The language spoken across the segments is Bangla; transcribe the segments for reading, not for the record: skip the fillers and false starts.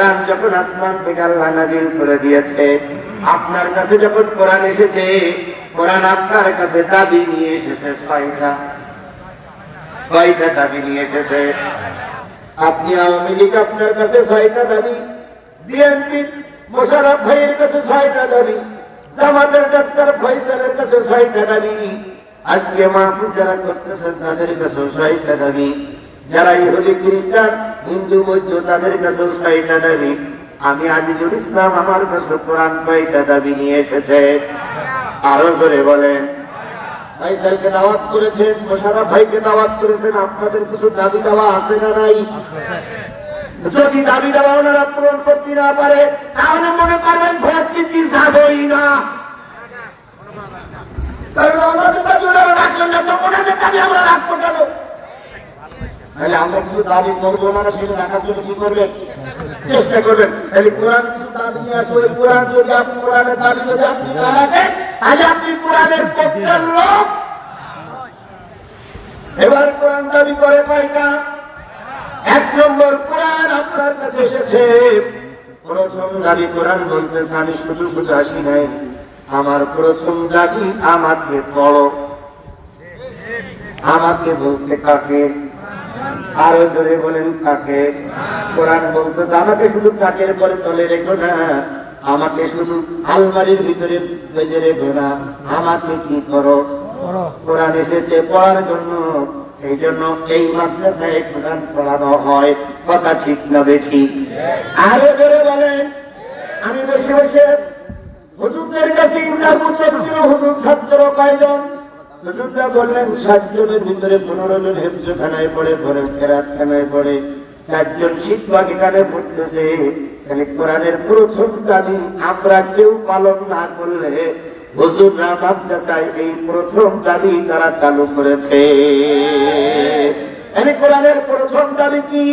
কোরআন যখন আসমান থেকে আল্লাহ নাযিল করে দিয়েছে, আপনার কাছে যখন কোরআন এসেছে, কোরআন আপনার কাছে দাবি নিয়ে এসেছে ছয়টা দাবি নিয়ে এসেছে। আপনি আওয়ামী লীগ, আপনার কাছে 6টা দাবি, বিএনপি মোশাররফ ভাইয়ের কাছে 6টা দাবি, জামাতের ডাক্তার ফয়সালের কাছে 6টা দাবি, আজকে মাহফিল যারা করতেছেন তাদের কাছে 6টা দাবি, যারা ইহুদি খ্রিস্টান হিন্দু বৌদ্ধ তাদের কাছে 6টা দাবি। আমি আজিজুল ইসলাম, আমার কাছে কোরআন 6টা দাবি নিয়ে এসেছে। আরো জোরে বলেন। ফয়সালকে দাওয়াত করেছেন, মোশাররফ ভাইকে দাওয়াত করেছেন, আপনাদের কিছু দাবি দেওয়া আছে না নাই? যদি দাবি দেওয়া ওনারা পূরণ করতে না পারে, তাহলে মনে করবেন ভোট দিতে যাবই না। কারণ আমাদের দাবি ওনারা রাখলেন না, তো ওনাদের দাবি আমরা রাখবো কেন? তাহলে আমরা কিছু দাবি করবো, ওনারা সেটা রাখার জন্য কি করবেন? চেষ্টা করবেন। তাহলে কোরআন কিছু দাবি নিয়ে আসো, ওই কোরআন যদি আপনি কোরআনের দাবি যদি আপনি না রাখেন, তাহলে আপনি কোরআনের পক্ষের লোক। এবার কোরআন দাবি করে 5টা। 1 নম্বর, কোরআন আপনার কাছে এসেছে। প্রথম দাবি কোরআন বলতেছে, আমি শুধু শুধু আসি নাই, আমার প্রথম দাবি আমাকে পড়ো। আমাকে বলতে কাকে? আরো জোরে বলেন কাকে? কোরআন বলতেছে আমাকে শুধু কাকের পরে তলে রেখো না, আমাকে শুধু আলমারির ভিতরে বেঁধে রেখো না, আমাকে কি করো? কোরআন এসেছে পড়ার জন্য, এই জন্য এই মাদ্রাসায় কোরআন পড়ানো হয়। কথা ঠিক না বেঠিক? আরো জোরে বলেন। আমি বসে বসে হুজুরদের কাছে ইন্টারভিউ চলছিল, হুজুর ছাত্র কয়জন? হুজুররা বললেন 7 জনের ভিতরে 15 জন হেফজখানায় পড়ে, পরে কেরাতখানায় পড়ে, 4 জন শিক্ষক এখানে পড়তেছে। তাহলে কোরআনের প্রথম দাবি আমরা কেউ পালন না করলে হুজুররা মাদ্রাসায় এই প্রথম দাবি তারা চালু করেছে। তাহলে কোরআনের প্রথম দাবি কি?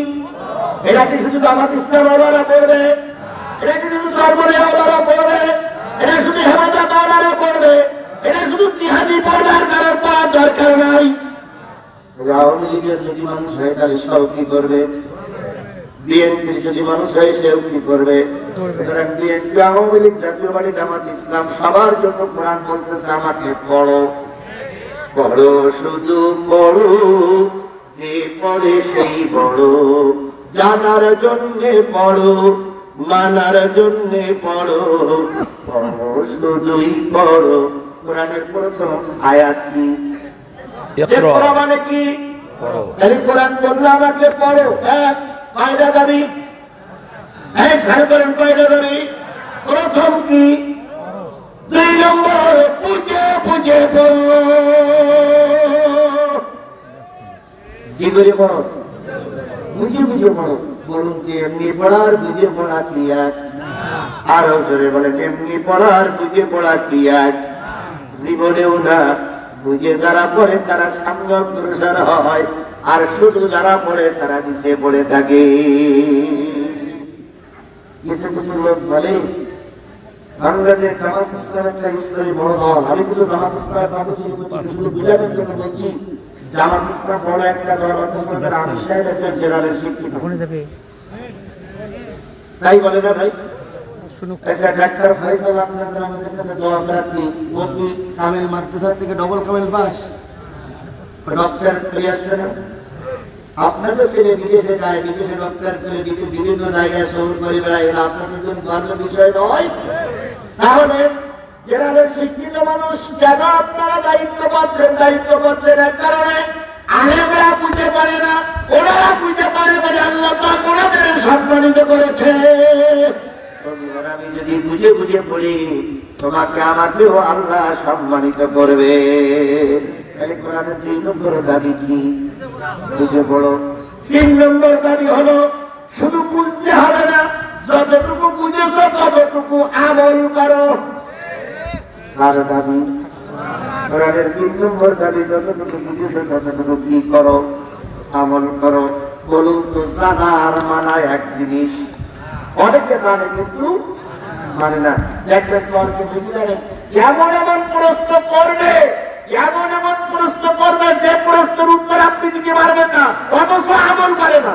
এটা কি শুধু জামাত ইসলামওয়ালারা পড়বে? এটা কি শুধু সর্বদলীয়ওয়ালারা পড়বে? এটা শুধু হেফাজতওয়ালারা পড়বে? এটা শুধু জিহাদি পড়বার কারোর পাওয়ার দরকার নাই। আওয়ামী লীগের যদি মানুষ হয় তাহলে সেও কি করবে? বিএনপির যদি মানুষ হয় সেও কি করবে? সুতরাং বিএনপি, আওয়ামী লীগ, জাতীয় পার্টি, জামাত ইসলাম সবার জন্য কোরআন বলতেছে আমাকে পড়ো। পড়ো, শুধু পড়ো, যে পড়ে সেই বড়, জানার জন্যে পড়ো, মানার জন্যে পড়ো, পড়ো শুধুই পড়ো। কোরআনের প্রথম আয়াত কি? পড়া মানে কি? তাহলে কোরআন বললো আমাকে পড়ো। 1 দাবি, খেয়াল করেন 5টা দাবি। প্রথম কি? 2 নম্বর, বুঝে বুঝে পড়ো। কি করে পড়ো? বুঝে বুঝে পড়ো। বলুন কি এমনি পড়ার বুঝে পড়া কি এক? আরো জোরে বলেন, এমনি পড়ার বুঝে পড়া কি এক? জীবনেও না। বুঝে যারা পড়ে তারা সামনে অগ্রসর হয়, আর শুধু যারা পড়ে তারা নিচে পড়ে থাকে। কিছু কিছু লোক বলে বাংলাদেশ জামাত ইসলাম একটা ইসলামী বড় দল। আমি কিন্তু জামাত ইসলামের কথা শুধু বুঝানোর জন্য বলছি, জামাত ইসলাম বড় একটা দল, আমি সাহেব একজন জেনারেল শিক্ষিত, তাই বলে না ভাই? ডাক্তার ফয়সাল আপনাদের আমাদের কাছে দোয়া প্রার্থী, মধ্যে কামেল মাদ্রাসা থেকে ডবল কামেল পাস, ডক্টর আসছে না? আপনাদের ছেলে বিদেশে যায়, বিদেশে ডক্টর করে বিভিন্ন জায়গায় শহর করে বেড়ায়, এটা আপনাদের জন্য গর্বের বিষয় নয়? তাহলে জেনারেল শিক্ষিত মানুষ কেন আপনারা দায়িত্ব পাচ্ছেন? এক কারণে আলেমরা বুঝতে পারে না, ওনারা বুঝতে পারে বলে আল্লাহ পাক ওনাদের সম্মানিত করেছে। আমি যদি বুঝে বুঝে পড়ি, তোমাকে আমাকেও আল্লাহ সম্মানিত করবে। তাহলে কোরআনের 2 নম্বর দাবি কি? বুঝে পড়ো। 3 নম্বর দাবি হলো শুধু বুঝতে হবে না, যতটুকু বুঝেছো ততটুকু আমল করো। আর দাবি কোরআনের 3 নম্বর দাবি, যতটুকু বুঝেছো ততটুকু কি করো? আমল করো। বলুন তো, জানা আর মানা এক জিনিস? অনেকে জানে কিন্তু মানে না। দেখবেন এমন এমন প্রশ্ন করবে, এমন এমন প্রশ্ন করবে যে প্রশ্নের উত্তর আপনি দিতে পারবেন না, অথচ আমল করে না।